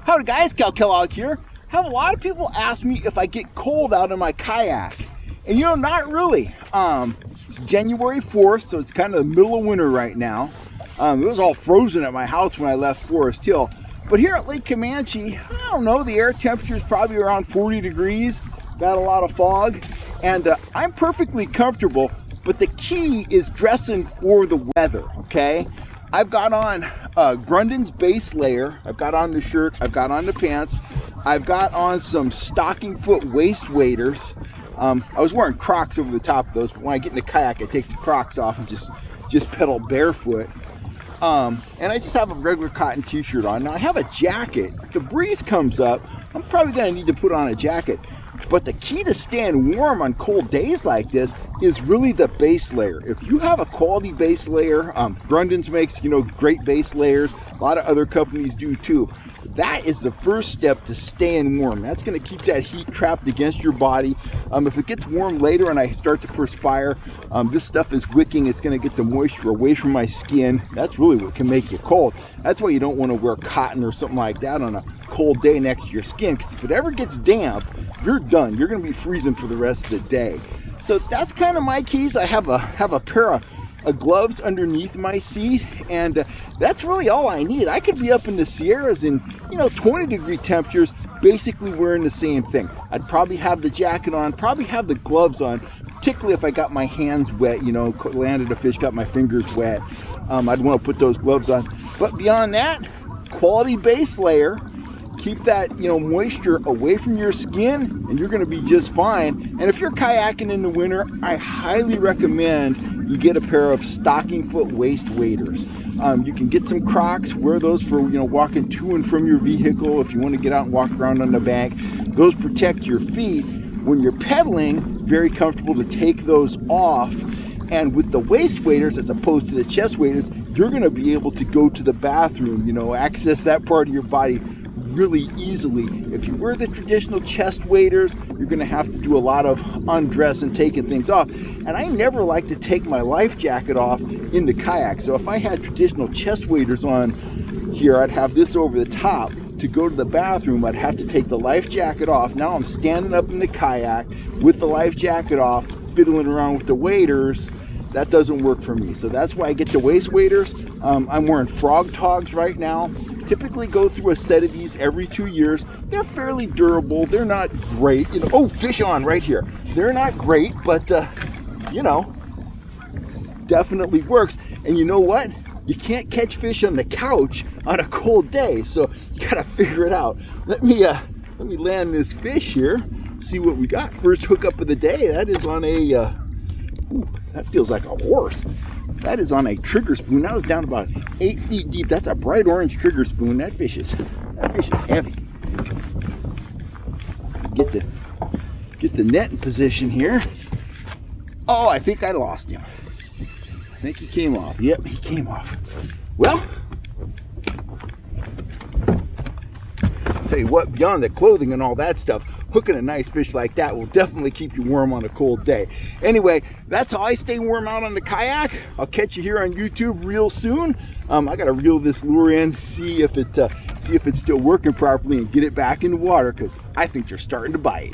Howdy guys, Cal Kellogg here. Have a lot of people ask me if I get cold out in my kayak. And you know, not really. It's January 4th, so it's kind of the middle of winter right now. It was all frozen at my house when I left Forest Hill. But here at Lake Comanche, I don't know, the air temperature is probably around 40 degrees. Got a lot of fog. And I'm perfectly comfortable, but the key is dressing for the weather, okay? I've got on Grundon's base layer. I've got on the shirt. I've got on the pants. I've got on some stocking foot waist waders. I was wearing Crocs over the top of those, but when I get in the kayak, I take the Crocs off and just pedal barefoot. And I just have a regular cotton t-shirt on. Now I have a jacket. If the breeze comes up, I'm probably going to need to put on a jacket. But the key to staying warm on cold days like this is really the base layer. If you have a quality base layer, Grundon's makes, you know, great base layers. A lot of other companies do too. That is the first step to staying warm. That's going to keep that heat trapped against your body. If it gets warm later and I start to perspire, this stuff is wicking. It's going to get the moisture away from my skin. That's really what can make you cold. That's why you don't want to wear cotton or something like that on a cold day next to your skin, because if it ever gets damp, you're done. You're going to be freezing for the rest of the day. So that's kind of my keys. I have a pair of gloves underneath my seat, and that's really all I need. I could be up in the Sierras in, you know, 20-degree temperatures, basically wearing the same thing. I'd probably have the jacket on, probably have the gloves on, particularly if I got my hands wet, you know, landed a fish, got my fingers wet. I'd want to put those gloves on. But beyond that, quality base layer. Keep that, you know, moisture away from your skin, and you're going to be just fine. And if you're kayaking in the winter, I highly recommend you get a pair of stocking foot waist waders. You can get some Crocs, wear those for, you know, walking to and from your vehicle if you want to get out and walk around on the bank. Those protect your feet. When you're pedaling, it's very comfortable to take those off. And with the waist waders, as opposed to the chest waders, you're going to be able to go to the bathroom, you know, access that part of your body really easily. If you wear the traditional chest waders, you're going to have to do a lot of undress and taking things off. And I never like to take my life jacket off in the kayak. So if I had traditional chest waders on here, I'd have this over the top. To go to the bathroom, I'd have to take the life jacket off. Now I'm standing up in the kayak with the life jacket off, fiddling around with the waders. That doesn't work for me. So that's why I get the waist waders. I'm wearing Frog Togs right now. Typically go through a set of these every 2 years. They're fairly durable. They're not great. You know, oh, fish on right here. They're not great, but you know, definitely works. And you know what? You can't catch fish on the couch on a cold day, so you gotta figure it out. Let me land this fish here. See what we got. First hookup of the day. That is on a ooh, that feels like a horse. That is on a trigger spoon. That was down about 8 feet deep. That's a bright orange trigger spoon. That fish is heavy. Get the net in position here. Oh, I think I lost him. I think he came off. Yep, he came off. Well, tell you what, beyond the clothing and all that stuff, hooking a nice fish like that will definitely keep you warm on a cold day. Anyway, that's how I stay warm out on the kayak. I'll catch you here on YouTube real soon. I gotta reel this lure in, see if it's still working properly, and get it back in the water, because I think they're starting to bite.